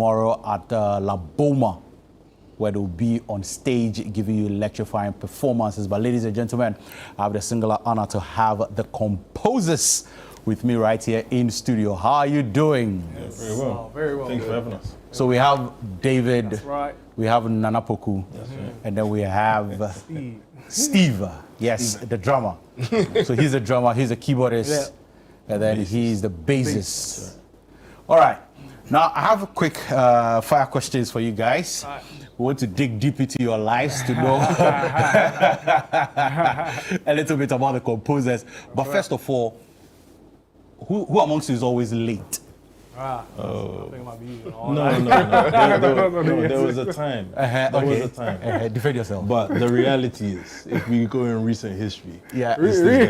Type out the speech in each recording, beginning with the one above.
tomorrow at La Boma, where they'll be on stage giving you electrifying performances. But ladies and gentlemen, I have the singular honor to have the Compozers with me right here in studio. How are you doing? Yes. Very well. Oh, very well. Thanks for having us. So we have David, That's right. we have Nanapoku, and then we have Steve. Yes, the drummer. So he's the drummer, he's the keyboardist, and then he's the bassist. All right. Now, I have a quick fire questions for you guys. We want to dig deep into your lives to know a little bit about the Compozers. But first of all, who amongst you is always late? I think it might be you. No. There was a time. There was a time. Defend yourself. But the reality is, if we go in recent history, Yeah. this guy.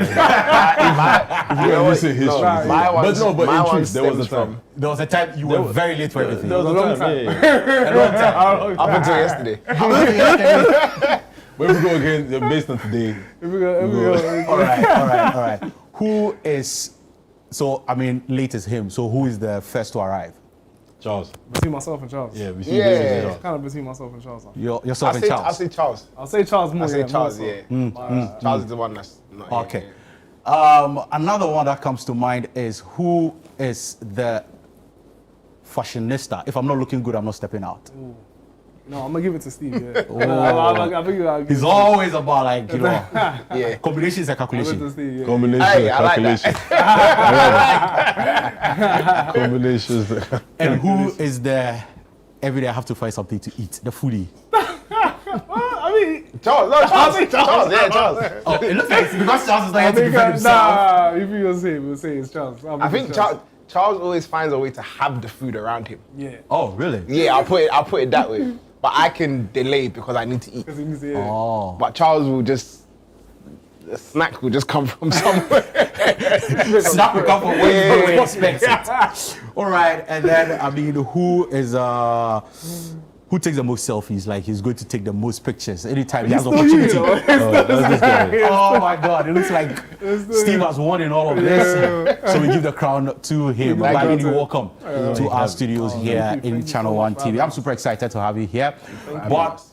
If we go in recent history, but in truth, there was a time. There was a time you were very late for everything. There was a long time. A long time. Up until yesterday. When we go again, based on today. All right. Who is, so, I mean, late is him. So who is the first to arrive? Charles. Between myself and Charles. Yeah, between David and Charles. Kind of between myself and Charles. Yourself and Charles? I'll say Charles. I'll say Charles more. I'll say yeah, Charles, more yeah. Charles is the one that's not here. Okay. Another one that comes to mind is who is the fashionista? If I'm not looking good, I'm not stepping out. Ooh. No, I'm gonna give it to Steve. Yeah. I think He's always about, like, you know, Yeah. combinations and I'll give it to calculations. Steve. Yeah. Combination Hey, and I like calculation. Combinations. And who is the, every day I have to find something to eat, the foodie? I mean, Charles, yeah, Charles. Oh, it looks like because Charles is not I here to think defend himself. nah. If you gonna say it, we'll say it's Charles. I think Charles always finds a way to have the food around him. Yeah. Oh, really? Yeah, I'll put it that way. But I can delay because I need to eat. Because he needs to. Yeah. Oh. But Charles will just, the snack will just come from somewhere. Snap will come from where you don't expect it. All right, and then, I mean, who takes the most selfies? Like, he's going to take the most pictures anytime he has Still you, opportunity. you know? That's this guy. Oh my God, it looks like Steve has won in all of this. So we give the crown to him. Like But that, you welcome to our studios here in Channel One TV. I'm super excited to have you here. But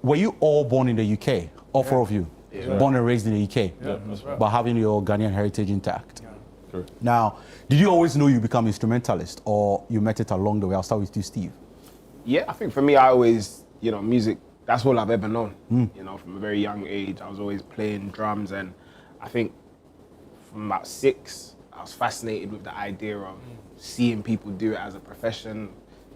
were you all born in the UK? All four of you? Born and raised in the UK? Yeah, that's right. But having your Ghanaian heritage intact? Correct. Now, did you always know you become instrumentalist or you met it along the way? I'll start with you, Steve. Yeah, I think for me, I always, music, that's all I've ever known. From a very young age, I was always playing drums, and I think from about 6, I was fascinated with the idea of seeing people do it as a profession.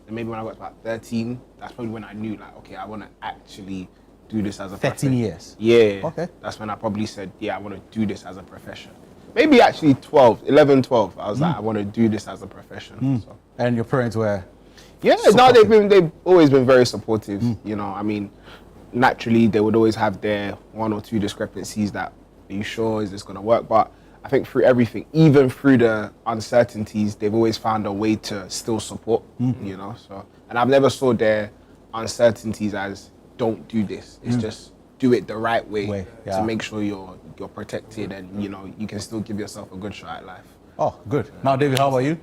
And maybe when I got to about 13, that's probably when I knew, like, okay, I want to actually do this as a 13 profession. years? Yeah. Okay. That's when I probably said, yeah, I want to do this as a profession. Maybe actually 11, 12. I was like, I want to do this as a profession. So. And your parents were? Yeah, no, they've always been very supportive. I mean, naturally they would always have their 1 or 2 discrepancies that, are you sure, is this gonna work? But I think through everything, even through the uncertainties, they've always found a way to still support, so. And I've never saw their uncertainties as, don't do this. It's just do it the right way to make sure you're protected and, you can still give yourself a good shot at life. Oh, good. Now, David, how about you?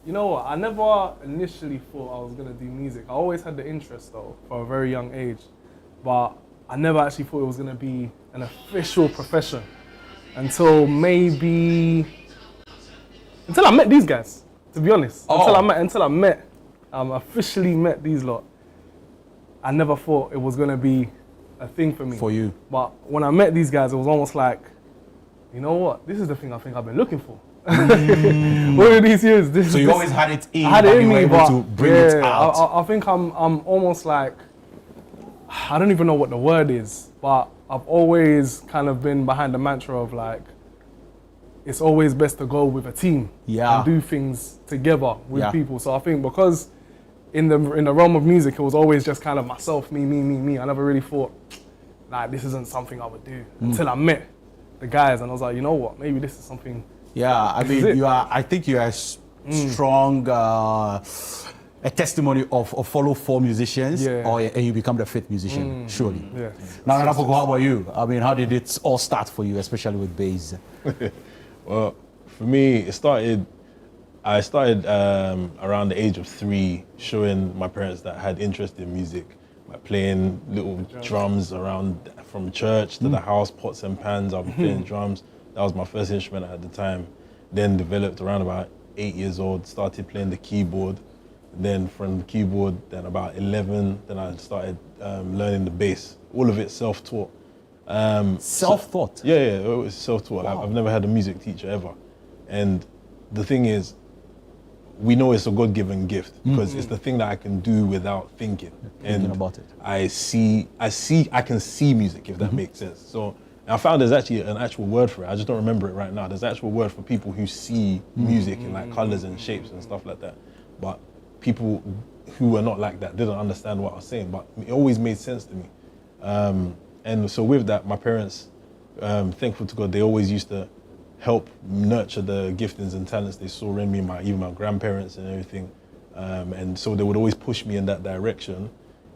You know what? I never initially thought I was gonna do music. I always had the interest though, for a very young age, but I never actually thought it was gonna be an official profession until I met these guys. To be honest, until I officially met these lot, I never thought it was gonna be a thing for me. For you. But when I met these guys, it was almost like, you know what? This is the thing I think I've been looking for. All of these years. So you always had it in, I had it in you were me, able but to bring it out. I think I'm almost like, I don't even know what the word is, but I've always kind of been behind the mantra of like, it's always best to go with a team and do things together with people. So I think because in the realm of music, it was always just kind of myself, me. I never really thought, like, this isn't something I would do until I met the guys, and I was like, you know what, maybe this is something. Yeah, I mean, I think you are strong, a testimony of follow 4 musicians, and you become the 5th musician, surely. Yeah. Now, Nanapoku, how about you? I mean, how did it all start for you, especially with bass? Well, for me, it started I started around the age of 3, showing my parents that I had interest in music, like playing little drums around from church to the house, pots and pans. I'll be playing drums. That was my first instrument at the time. Then developed around about 8 years old, started playing the keyboard. Then from the keyboard, then about 11, then I started learning the bass. All of it self-taught. Self-taught? Yeah, it was self-taught. Wow. I've never had a music teacher ever. And the thing is, we know it's a God-given gift because it's the thing that I can do without thinking. About it. I can see music, if that makes sense. So I found there's actually an actual word for it. I just don't remember it right now. There's an actual word for people who see music in like colors and shapes and stuff like that. But people who were not like that didn't understand what I was saying, but it always made sense to me. And so with that, my parents, thankful to God, they always used to help nurture the giftings and talents they saw in me, even my grandparents and everything. And so they would always push me in that direction,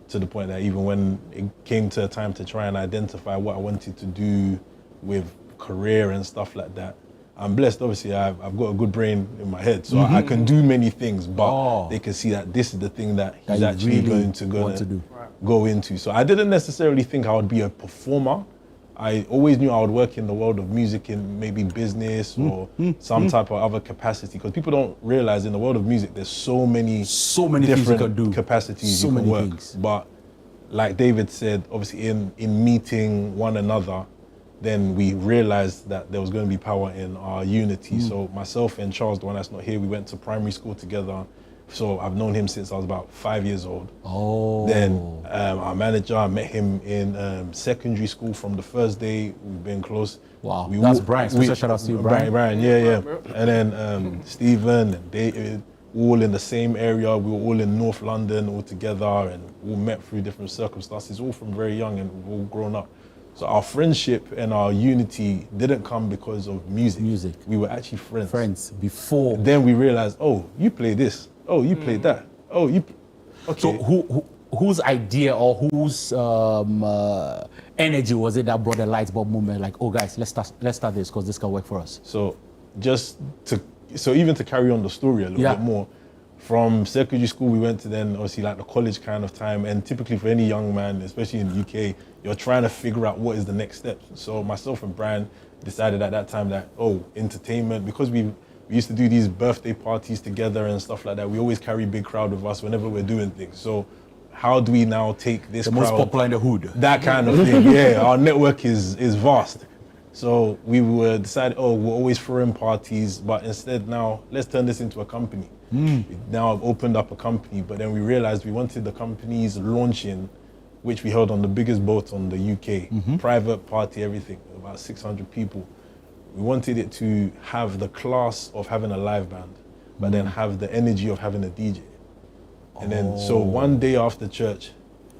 to the point that even when it came to a time to try and identify what I wanted to do with career and stuff like that, I'm blessed, obviously. I've got a good brain in my head, so I can do many things, but they can see that this is the thing that he's actually really going to go into. So I didn't necessarily think I would be a performer. I always knew I would work in the world of music in maybe business or some type of other capacity, because people don't realize in the world of music there's so many different capacities you can work. But like David said, obviously in meeting one another, then we realized that there was going to be power in our unity. So myself and Charles, the one that's not here, we went to primary school together. So I've known him since I was about 5 years old. Then our manager, I met him in secondary school from the first day. We've been close. Wow, that's Brian. Special shout out to you, Brian. Brian, yeah. And then Stephen and David, all in the same area. We were all in North London all together, and we all met through different circumstances, all from very young, and we've all grown up. So our friendship and our unity didn't come because of music. We were actually friends. Friends before. Then we realized, oh, you play this. Oh, you played that. Oh, you. Okay. So whose idea or whose energy was it that brought the light bulb movement? Like, oh guys, let's start this because this can work for us. So even to carry on the story a little bit more, from secondary school we went to then obviously like the college kind of time, and typically for any young man, especially in the UK, you're trying to figure out what is the next step. So myself and Brian decided at that time that entertainment, because we used to do these birthday parties together and stuff like that. We always carry a big crowd with us whenever we're doing things. So how do we now take this crowd? The most popular in the hood. That kind of thing, yeah. Our network is vast. So we were decided, we're always throwing parties, but instead now, let's turn this into a company. We now have opened up a company, but then we realized we wanted the company's launching, which we held on the biggest boat on the UK, private party, everything, about 600 people. We wanted it to have the class of having a live band, but then have the energy of having a DJ. And then, so one day after church,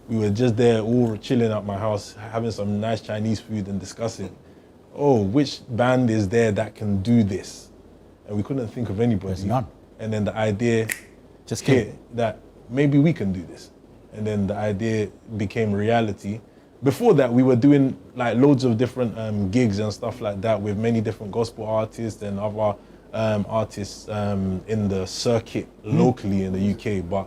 we were just there all chilling at my house, having some nice Chinese food and discussing, which band is there that can do this? And we couldn't think of anybody. There's none. And then the idea just came that maybe we can do this. And then the idea became reality. Before that, we were doing like loads of different gigs and stuff like that with many different gospel artists and other artists in the circuit locally in the UK. But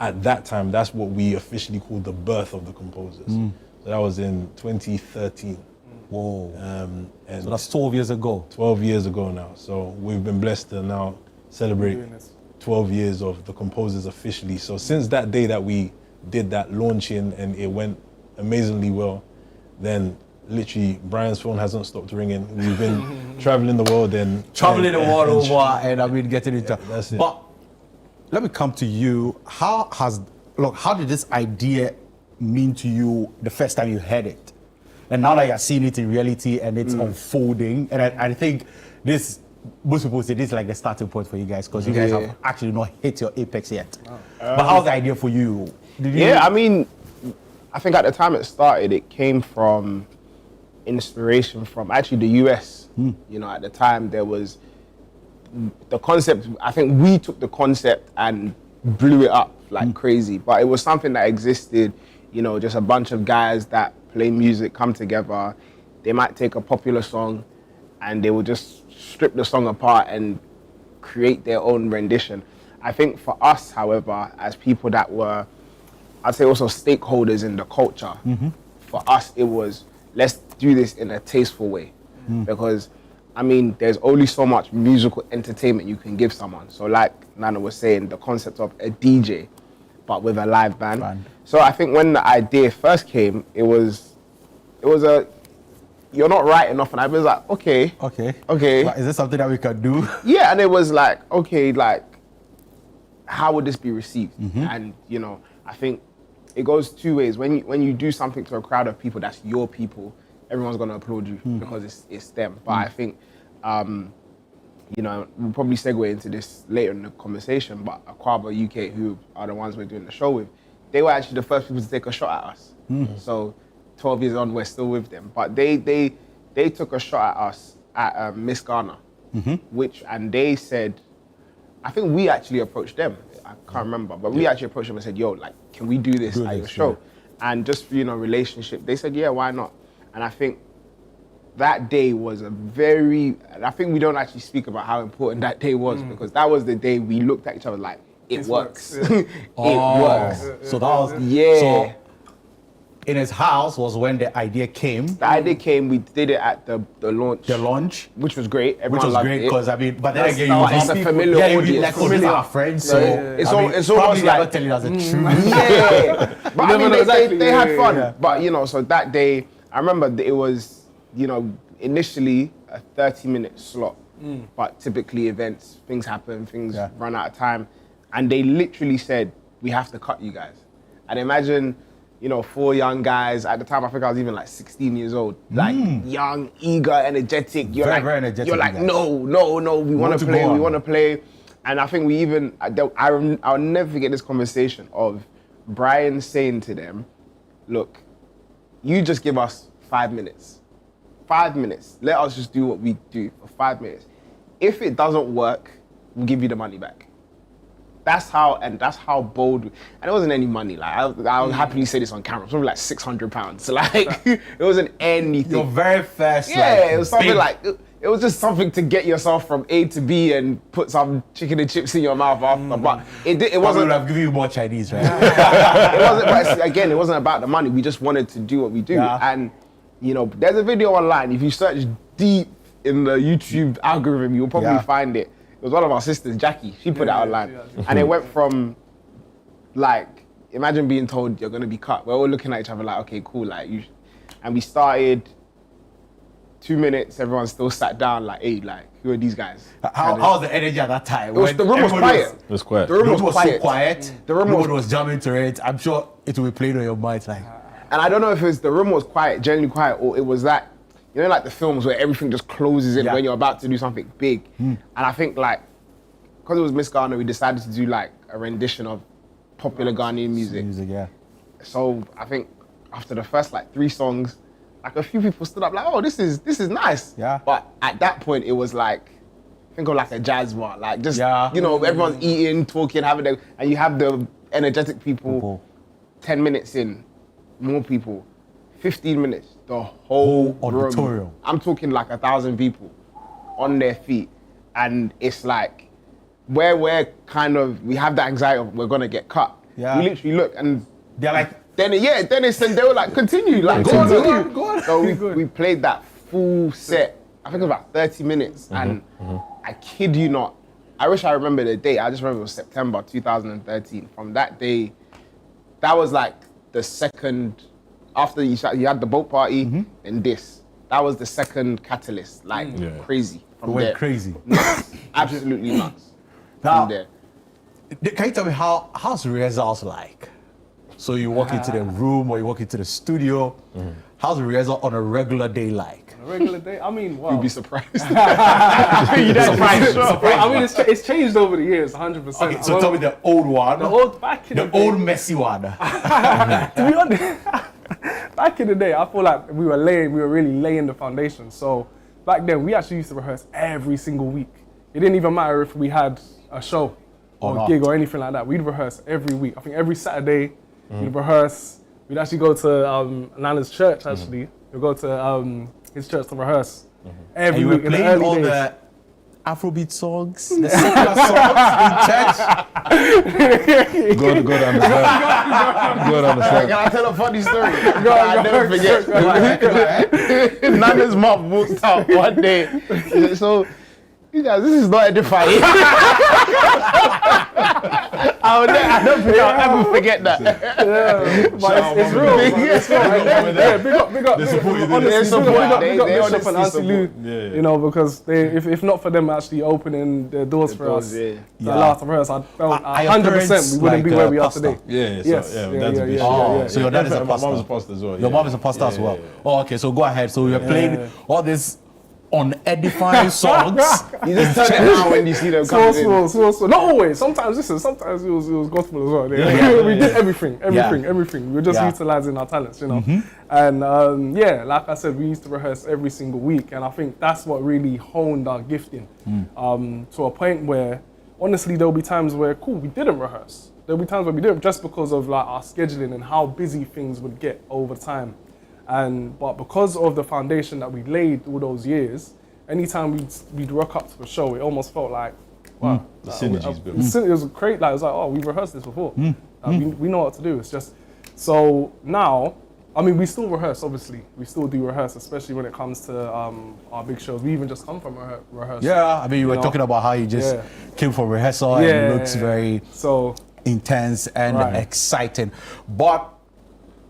at that time, that's what we officially called the birth of the Compozers. So that was in 2013. Whoa. And so that's 12 years ago. 12 years ago now. So we've been blessed to now celebrate 12 years of the Compozers officially. So since that day that we did that launching and it went amazingly well, then literally Brian's phone hasn't stopped ringing. We've been traveling the world and and I've been getting into that's it. But let me come to you. How did this idea mean to you the first time you heard it? And now that you're seeing it in reality and it's unfolding, and I think this, most people say this is like the starting point for you guys, because you guys have actually not hit your apex yet. But how's the idea for you? I mean, I think at the time it started, it came from inspiration from actually the US. You know, at the time there was the concept, I think we took the concept and blew it up like crazy, but it was something that existed, you know, just a bunch of guys that play music, come together. They might take a popular song and they will just strip the song apart and create their own rendition. I think for us, however, as people that were, I'd say also stakeholders in the culture, for us it was, let's do this in a tasteful way. Because, I mean, there's only so much musical entertainment you can give someone. So like Nana was saying, the concept of a DJ, but with a live band. So I think when the idea first came, it was a, you're not right enough. And I was like, okay. But is this something that we can do? Yeah, and it was like, okay, like, how would this be received? And, you know, I think it goes two ways. When you do something to a crowd of people, that's your people, everyone's going to applaud you because it's them. But I think, you know, we'll probably segue into this later in the conversation, but Aquaba UK, who are the ones we're doing the show with, they were actually the first people to take a shot at us. So 12 years on, we're still with them. But they took a shot at us at Miss Ghana, and they said, I think we actually approached them. I can't remember, but we actually approached them and said, yo, like, can we do this at your show? And just for, you know, relationship, they said, yeah, why not? And I think that day was I think we don't actually speak about how important that day was because that was the day we looked at each other like, it works. It works. So that was, so in his house was when the idea came. The idea came, we did it at the launch. The launch. Which was great. Which was great because, I mean, but then again, it's a familiar audience. Like, these are our friends, so it's almost like, not telling us the truth. Yeah. But I mean, they had fun. Yeah. But, you know, so that day, I remember it was, you know, initially a 30-minute slot. But typically events, things happen, things run out of time. And they literally said, we have to cut you guys. And imagine, you know, 4 young guys. At the time, I think I was even like 16 years old. Like young, eager, energetic. You're very energetic. You're like, no, we want to play, we want to play. And I think we even, I'll never forget this conversation of Brian saying to them, look, you just give us 5 minutes. 5 minutes. Let us just do what we do for 5 minutes. If it doesn't work, we'll give you the money back. That's how bold. And it wasn't any money. Like I'll happily say this on camera. It was probably like £600. So like it wasn't anything. Your very first. Yeah, like, it was something like it was just something to get yourself from A to B and put some chicken and chips in your mouth after. But it wasn't. Would have given you more Chinese, right? It wasn't. But again, it wasn't about the money. We just wanted to do what we do. Yeah. And you know, there's a video online. If you search deep in the YouTube algorithm, you'll probably find it. It was one of our sisters, Jackie. She put it online. And it went from, like, imagine being told you're going to be cut. We're all looking at each other like, okay, cool. Like, and we started 2 minutes, everyone still sat down like, hey, like, who are these guys? How was the energy at that time? The room was quiet. It was quiet. The room was so quiet. The room was jamming to it. I'm sure it will be played on your mind. Like. And I don't know if it's the room was quiet, genuinely quiet, or it was that, you know, like the films where everything just closes in when you're about to do something big. And I think like, because it was Miss Ghana, we decided to do like a rendition of popular Ghanaian music. So I think after the first like 3 songs, like a few people stood up like, oh, this is nice. Yeah. But at that point it was like, think of like a jazz bar, like just, you know, everyone's eating, talking, and you have the energetic people. 10 minutes in, more people. 15 minutes, the whole auditorium. Room. I'm talking like 1,000 people on their feet. And it's like, where we're kind of, we have that anxiety of we're gonna get cut. Yeah. We literally look and they're like, they were like, continue, like go on. So we played that full set, I think it was about 30 minutes. And I kid you not, I wish I remember the date. I just remember it was September 2013. From that day, that was like the second, after you had the boat party and this. That was the second catalyst, like crazy. From there. Crazy. Nuts. Absolutely nuts. Now, from there. Can you tell me how's rehearsals like? So you walk into the room or you walk into the studio. How's the rehearsal on a regular day like? On a regular day? I mean, wow. You'd be surprised. You'd be surprised. I mean, it's changed over the years, 100%. Okay, so tell me the old one. The old, back in the day. Old messy one. To be honest, back in the day, I feel like we were really laying the foundation. So back then, we actually used to rehearse every single week. It didn't even matter if we had a show or a gig or anything like that. We'd rehearse every week. I think every Saturday, we'd rehearse. We'd actually go to Nana's church, actually. We'd go to his church to rehearse every week in the early days. Afrobeat songs, the secular songs in church. God understand. God understand. Can I tell a funny story? I never forget. Nana's mom walked out one day. So, you guys, this is not edifying. I don't think I'll ever forget that. Yeah, but it's real. It's real. Yeah, big up. They support you, Honestly, they support. big up They Bishop and honestly Auntie Lou. support. Yeah. You know, because if not for them actually opening their doors for us, yeah. to allow us to rehearse, I felt Are your 100% parents we wouldn't be like, where we are pastor? today. Yeah, so, Yes. yeah, Yeah, dad's yeah, a bishop. yeah, So your dad is a My pastor. mom's a pastor as well. Your yeah. mom is a pastor as well. Yeah. Oh, okay. So go ahead. So you're playing all these unedifying songs. You just turn it down when you see them coming in. So not always. Sometimes it was gospel as well. We did everything. We were just utilizing our talents, you know. And like I said, we used to rehearse every single week, and I think that's what really honed our gifting to a point where, honestly, there'll be times where we didn't rehearse. There'll be times where we didn't, just because of like our scheduling and how busy things would get over time. But because of the foundation that we laid all those years, anytime we'd rock up to a show, it almost felt like, wow, The synergy's built. it was great. Like, it was like, oh, we've rehearsed this before. We know what to do. It's just, so now, I mean, we still rehearse, obviously. We still do rehearse, especially when it comes to our big shows. We even just come from rehearsal. Yeah, I mean, you were know? talking about how you just came for rehearsal and it looks very intense and exciting. But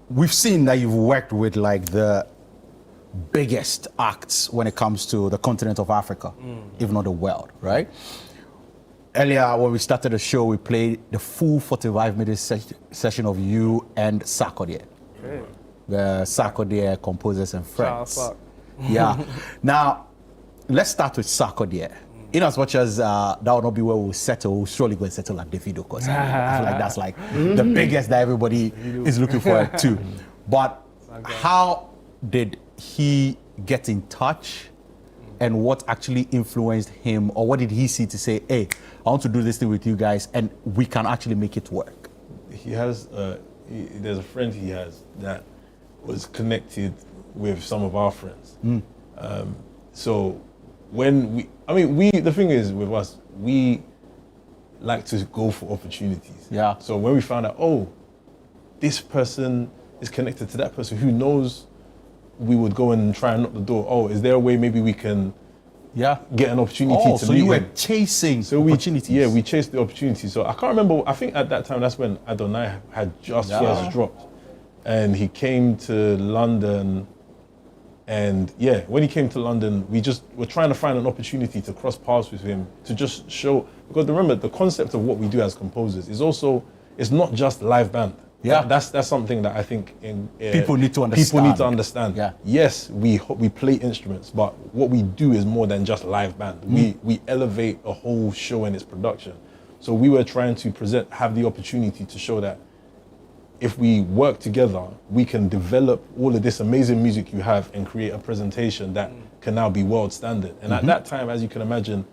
we've seen that you've worked with like the biggest acts when it comes to the continent of Africa, if not the world, right? Earlier, when we started the show, we played the full 45-minute session of you and Sarkodie. Okay. The Sarkodie Composers and Friends. Shout out, Yeah. Now, let's start with Sarkodie. In as much as that will not be where we'll settle, we'll surely go and settle at Davido, because I feel like that's like the biggest that everybody is looking for too. But how did he get in touch, and what actually influenced him, or what did he see to say, hey, I want to do this thing with you guys and we can actually make it work? He has, there's a friend he has that was connected with some of our friends. So when the thing is with us, we like to go for opportunities. Yeah. So when we found out, oh, this person is connected to that person, who knows, we would go and try and knock the door. Oh, is there a way maybe we can get an opportunity to so meet you were him? chasing We opportunities. chased the opportunity. So I can't remember, I think at that time, that's when Adonai had just first dropped. And he came to London. And yeah, when he came to London, we just were trying to find an opportunity to cross paths with him, to just show, because remember, the concept of what we do as composers is also, it's not just live band. Yeah. That's something that I think people need to understand. People need to understand. Yeah. Yes, we play instruments, but what we do is more than just live band. We elevate a whole show in its production. So we were trying to have the opportunity to show that if we work together, we can develop all of this amazing music you have and create a presentation that can now be world standard. And at that time, as you can imagine,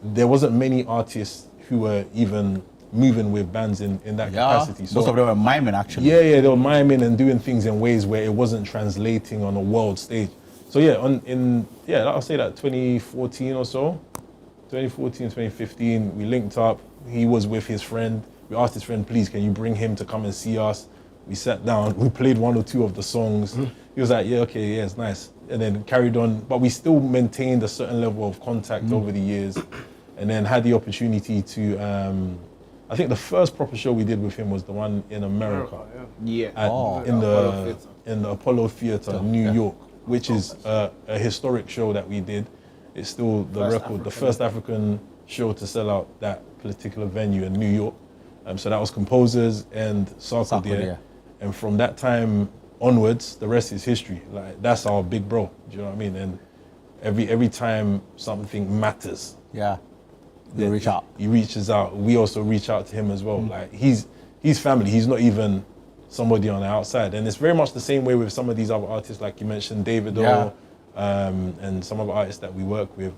there wasn't many artists who were even moving with bands in that capacity. So most of them were miming, actually. Yeah, they were miming and doing things in ways where it wasn't translating on a world stage. So yeah, I'll say that 2014 or so, 2014, 2015, we linked up. He was with his friend. We asked his friend, please, can you bring him to come and see us? We sat down, we played one or two of the songs. He was like, yeah, okay, yeah, it's nice. And then carried on, but we still maintained a certain level of contact over the years, and then had the opportunity to, I think the first proper show we did with him was the one in America. In the Apollo Theater, New York, which is a historic show that we did. It's still the first African show to sell out that particular venue in New York. So that was Composers and Sarkodie. And from that time onwards, the rest is history. Like, that's our big bro. Do you know what I mean? And every time something matters, they reach out. He reaches out. We also reach out to him as well. Like, he's family. He's not even somebody on the outside. And it's very much the same way with some of these other artists, like you mentioned, Davido, and some of the artists that we work with.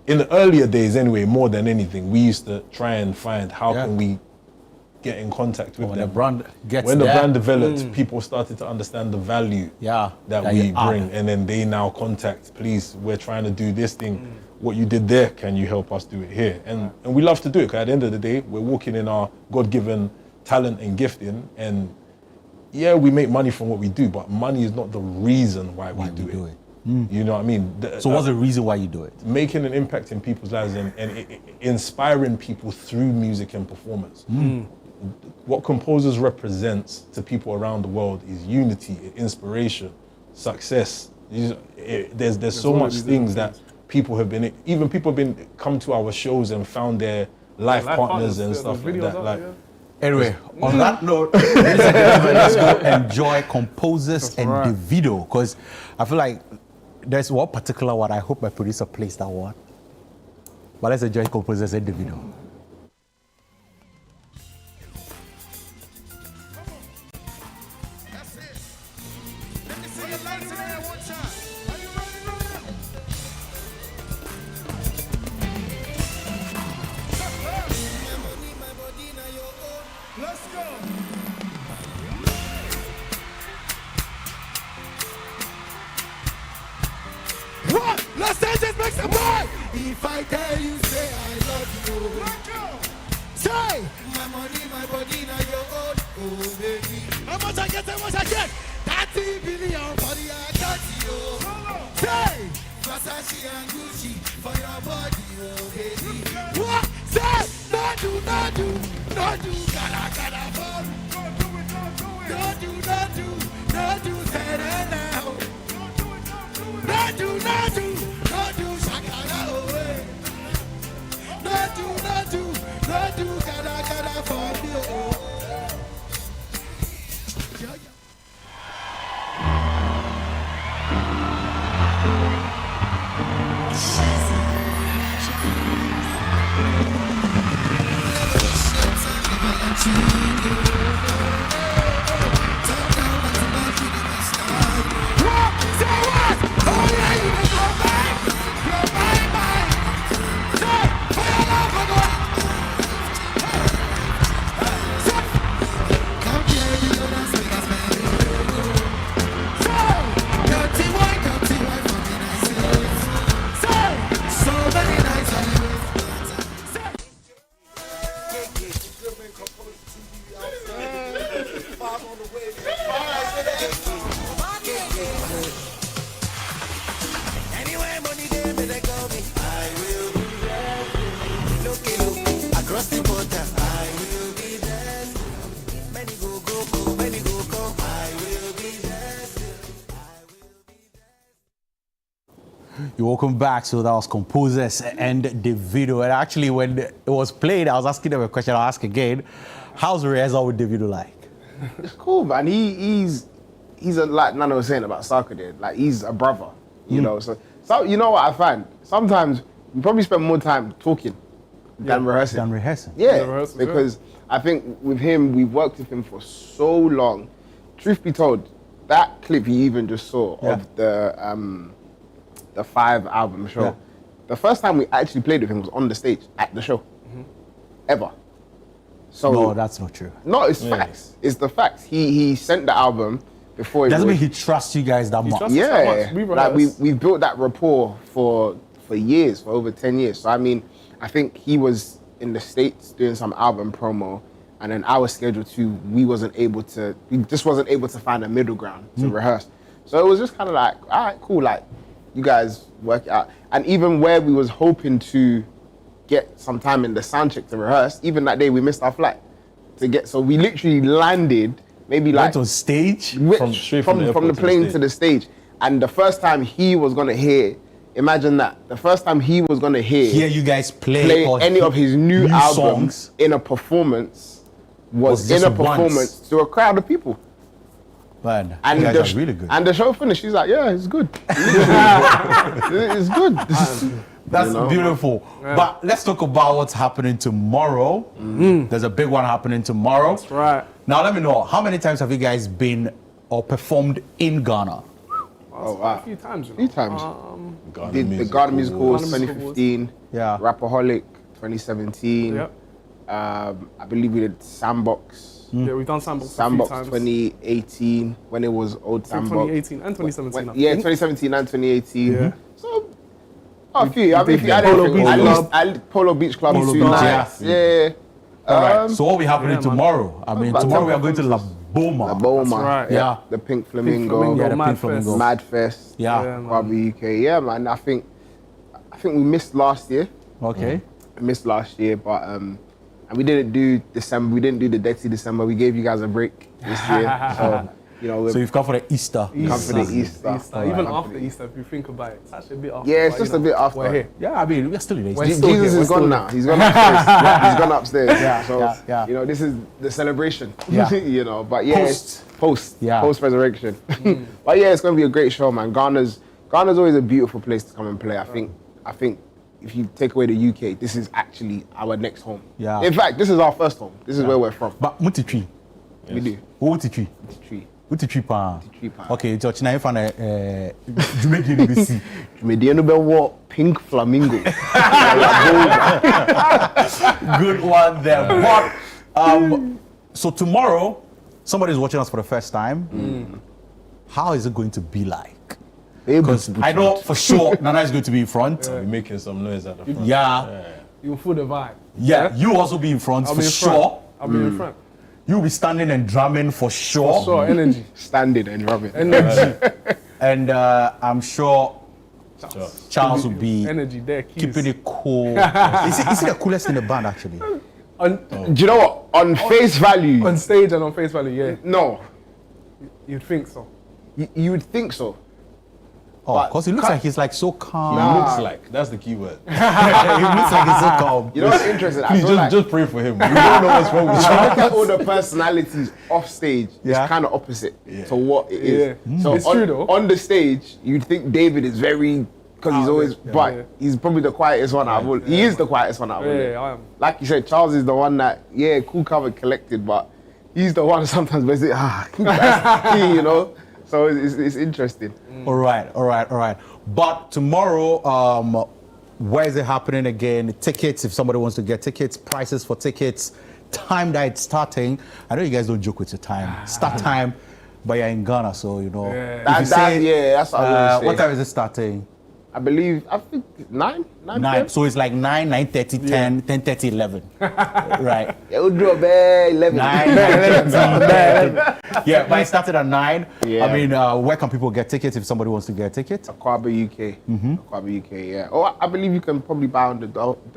In the earlier days anyway, more than anything, we used to try and find how can we get in contact with When them. the brand gets When the there, brand developed, people started to understand the value Yeah, that that we you add. bring, and then they now contact, please, we're trying to do this thing. What you did there, can you help us do it here? And we love to do it, because at the end of the day, we're walking in our God-given talent and gifting, and yeah, we make money from what we do, but money is not the reason why we do it. You know what I mean? So what's the reason why you do it? Making an impact in people's lives and inspiring people through music and performance. What Composers represents to people around the world is unity, inspiration, success. There's so much things that people have been come to our shows and found their life partners and stuff like that. Like, Anyway, on that note, ladies and gentlemen, let's go enjoy Composers and right. Davido, because I feel like there's one particular one. I hope my producer plays that one. But let's enjoy Composers and Davido. Los Angeles makes a boy. If I tell you, say I love you. Say, my money, my body, now your own. Oh, baby. How much I get, how much I get? 30 billion for the Akatio. Say, Versace and Gucci for your body, oh, baby. What? Say, no do, gala, for. No do, say that now. No do, shakara away. No do, gada for me. You're welcome back. So that was Composers and Davido. And actually, when it was played, I was asking them a question. I'll ask again. How's the rehearsal with Davido like? It's cool, man. He's like Nana was saying about Saka did. Like, he's a brother, you know. So you know what I find? Sometimes we probably spend more time talking than rehearsing. Yeah, because I think with him, we've worked with him for so long. Truth be told, that clip you even just saw of the 5 album show. Yeah. The first time we actually played with him was on the stage at the show, ever. So no, that's not true. No, it's facts. It's the facts. He sent the album before. It doesn't mean he trusts you guys that much. Yeah, like we've built that rapport for years, for over 10 years. So I mean, I think he was in the States doing some album promo, and then our schedule too. We just wasn't able to find a middle ground to rehearse. So it was just kind of like, all right, cool, like you guys work it out. And even where we was hoping to get some time in the sound check to rehearse, even that day we missed our flight to get. So we literally landed maybe like went on stage from the plane to the stage. And the first time he was gonna hear, imagine that, the first time he was gonna hear you guys play any of his new albums songs in a performance was in a performance to a crowd of people. Man, and you guys are really good. And the show finished. She's like, yeah, it's good. It's good. That's beautiful. Yeah. But let's talk about what's happening tomorrow. There's a big one happening tomorrow. That's right. Now let me know, how many times have you guys been or performed in Ghana? Oh, wow. A few times. A few times. The Ghana Music Awards 2015. Yeah. Rapaholic 2017. Yep. I believe we did Sandbox. Yeah, we've done Sandbox a few Sandbox times. 2018 when it was old I think Sandbox. 2018 and 2017. I Yeah, think. 2017 and 2018. Yeah. So a few. I mean, if you add Polo everything, Beach at Club. least Polo Beach Club Polo two Beach, nights. Yeah. All right. So what will be happening yeah, man. tomorrow? I mean, About tomorrow we are 10 going to La Boma. The Boma. That's right. Yeah. The Pink Flamingo. Flamingo. Yeah, the Mad Pink Fest. Flamingo. Mad Fest. Yeah. Yeah, man. Barbie UK. Yeah, man. I think we missed last year. Okay. We missed last year, but and we didn't do December. We didn't do the Dead Sea December. We gave you guys a break this year. So you know, So you've come for the Easter. come for the Easter. Even Come after for the Easter, if you think about it, it's actually a bit after. Yeah, it's but, just a bit after. We're here. Yeah, I mean, we're still in Easter. We're still Jesus here, is we're gone still now. He's gone upstairs. He's gone upstairs. So yeah. you know, this is the celebration. Yeah. You know, but yeah, post Yeah. resurrection. But yeah, it's gonna be a great show, man. Ghana's always a beautiful place to come and play. I think if you take away the UK, this is actually our next home. Yeah. In fact, this is our first home. This is where we're from. But Mutitri. We do. Mutitri. Tree. Mutitri pa. Tree pa. Okay, so China you find Jumedi NBC. Mediano Belwa Pink Flamingo. Good one there. But so tomorrow, somebody's watching us for the first time. How is it going to be like? Because I know for sure Nana is going to be in front. We're making some noise at the front. Yeah. You'll feel the vibe. Yeah. You also be in front I'll for be in sure. front. I'll be in front. You'll be standing and drumming for sure. So energy. Standing and rubbing. Energy. And I'm sure Sure. Charles will be Energy there. Keys. keeping it cool. Is he the coolest in the band actually? On, Do you know what? On face value, on stage and on face value, yeah. no. You'd think so. You would think so. Oh, But because he looks like he's like so calm. He looks like, that's the key word. He looks like he's so calm. You know what's interesting? I Please feel like just pray for him. We don't know what's wrong with I you. look at all the personalities off stage. Yeah. It's kind of opposite to what it is. Yeah. So It's on, true though. on the stage, you'd think David is very because he's always, but yeah. he's probably the quietest one out of all. He is the quietest one out of all. Yeah, I am. Like you said, Charles is the one that cool, covered, collected, but he's the one sometimes where they say you know. So it's interesting. All right. But tomorrow, where is it happening again? Tickets, if somebody wants to get tickets, prices for tickets, time that it's starting. I know you guys don't joke with your time. Start time, but you're in Ghana, so you know. Yeah. If you That's what I was gonna say. what time is it starting? I think 9 9. So it's like 9, 9:30, 10, 10:30, 11. Right. Yeah, we'll do a bad 11. 9, 9:30. Yeah, but it started at 9. Yeah. I mean, where can people get tickets if somebody wants to get a ticket? Akwaba UK. Akwaba UK, yeah. Oh, I believe you can probably buy on the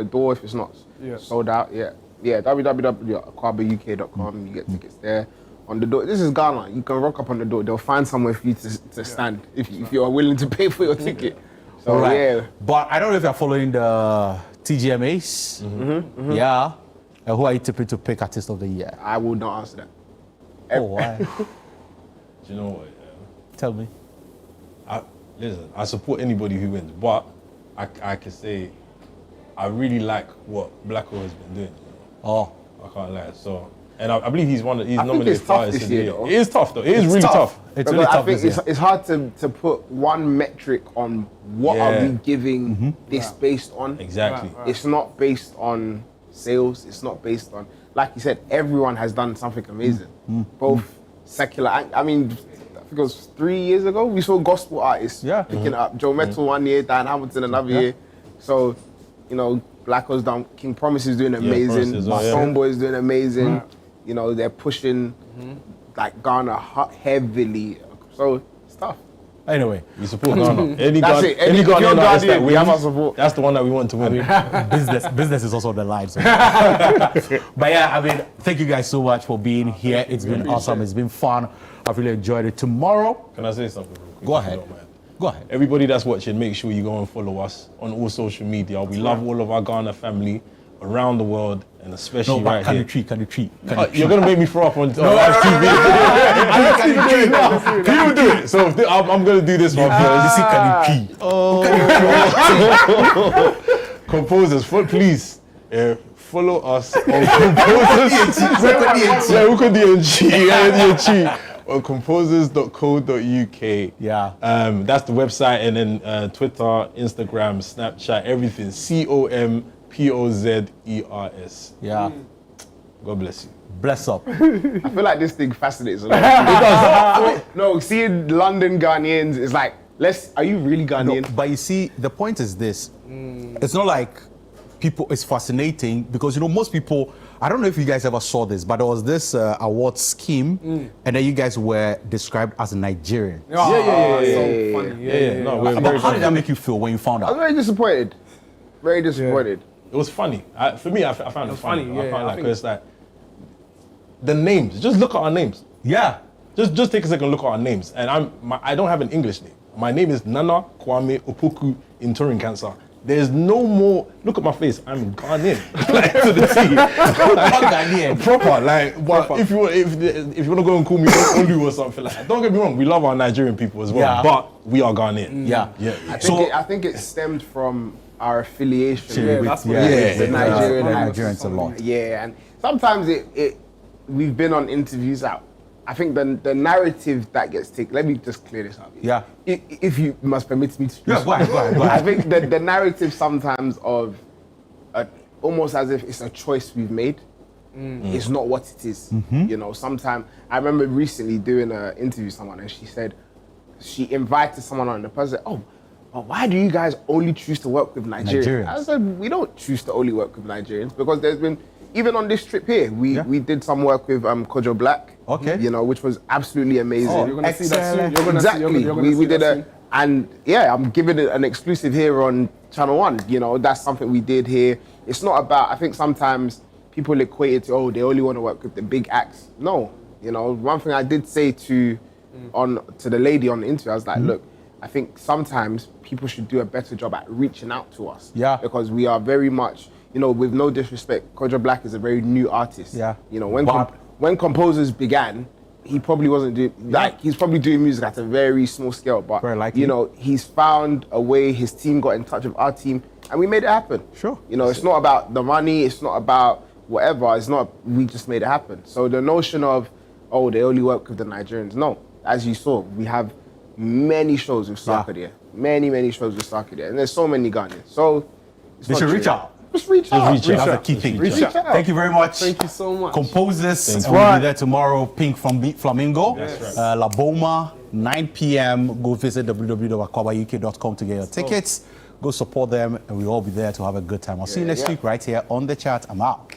door if it's not sold out. Yeah. Yeah, www.akwabauk.com. You get tickets there. On the door. This is Ghana. You can rock up on the door. They'll find somewhere for you to stand if you are willing to pay for your ticket. So, All right. yeah. But I don't know if you're following the TGMAs. Yeah. Who are you tipping to pick Artist of the Year? I will not answer that. Oh, why? Do you know what? Tell me. Listen, I support anybody who wins, but I can say I really like what Blacko has been doing. Oh. I can't lie. So, and I believe he's think nominated it's tough artist this of the year, year. though. It is tough though. It is really tough. It's Because really I tough think this year. it's hard to put one metric on what are we giving this based on. Exactly. It's not based on sales. It's not based on, like you said, everyone has done something amazing. Both secular, I mean, I think it was 3 years ago, we saw gospel artists picking it up. Joe Metal 1 year, Dan Hamilton another year. So, you know, Blacko's done, King Promise is doing amazing, Promise as well, Stoneboy is doing amazing. You know, they're pushing like Ghana heavily. So, it's tough. Anyway, We support Ghana. Any That's it. Any If you're Ghanaian artist that Ghanaian, we have our wins, support. that's the one that we want to win. business is also on the line. So. But yeah, I mean, thank you guys so much for being here. It's been awesome. It's been fun. I've really enjoyed it. Tomorrow, Can I say something real quick? Go if you ahead. don't mind? go ahead. Everybody that's watching, make sure you go and follow us on all social media. We love all of our Ghana family around the world, and especially No, but right can here. you treat? Can you treat? You're gonna make me throw up on live TV. Can you do it? So I'm gonna do this one first. Can you treat? Composers, please follow us on Composers. On composers.co.uk. Yeah. That's the website, and then Twitter, Instagram, Snapchat, everything. COMPOZERS. Yeah. God bless you. Bless up. I feel like this thing fascinates a lot. It does. No, seeing London Ghanaians is like, are you really Ghanaian? No, but you see, the point is this. It's not like it's fascinating because, most people, I don't know if you guys ever saw this, but there was this award scheme and then you guys were described as Nigerian. So yeah. funny. Yeah. No, we're But very how did that make you feel when you found I was out? very disappointed. Very disappointed. It was funny. For me, I found it funny. funny, yeah, I found I like, think- cause like the names. Just look at our names. Yeah. Just take a second, look at our names. And I don't have an English name. My name is Nana Kwame Opoku Intorin Cancer. There's no more. Look at my face. I'm Ghanaian, like to the T. Ghanaian. Proper, like. But if you want to go and call me Olu or something like that, don't get me wrong. We love our Nigerian people as well, Yeah. but we are Ghanaian. Yeah. I think it stemmed from our affiliation Yeah, with that's what Yeah. it is. the Nigerian The and- Nigerians a lot. Yeah, and sometimes we've been on interviews out. I think the narrative that gets taken. Let me just clear this up. Yeah. If you must permit me to. Yeah, go ahead. I think the narrative sometimes of almost as if it's a choice we've made. It's not what it is. Sometimes I remember recently doing an interview with someone and she said she invited someone on and the person said, oh, but why do you guys only choose to work with Nigerians? I said, we don't choose to only work with Nigerians because there's been, even on this trip here, we did some work with Kojo Black. Okay. Which was absolutely amazing. You're going to see that soon. You're gonna Exactly. See, you're gonna we see did that a, soon. and yeah, I'm giving it an exclusive here on ChannelOne. That's something we did here. It's not about, I think sometimes people equate it to, they only want to work with the big acts. No, one thing I did say to the lady on the interview, I was like, look, I think sometimes people should do a better job at reaching out to us. Yeah. Because we are very much, with no disrespect, Kojo Black is a very new artist. Yeah. When Composers began, he probably wasn't doing, he's probably doing music at a very small scale, but, Very likely. he's found a way, his team got in touch with our team, and we made it happen. Sure. It's not about the money, it's not about whatever, we just made it happen. So the notion of, they only work with the Nigerians, no. As you saw, we have many shows with Sarkodie. Many shows with Sarkodie, and there's so many Ghanaians. So, They should reach out. Just reach out. reach out. That's the key thing. Reach out. Thank you very much. Thank you so much. Composers Thank will be there tomorrow. Pink from Flamingo. That's right. La Boma, 9 p.m. Go visit www.akwabauk.com to get your tickets. Go support them, and we'll all be there to have a good time. I'll see you next week right here on The Chat. I'm out.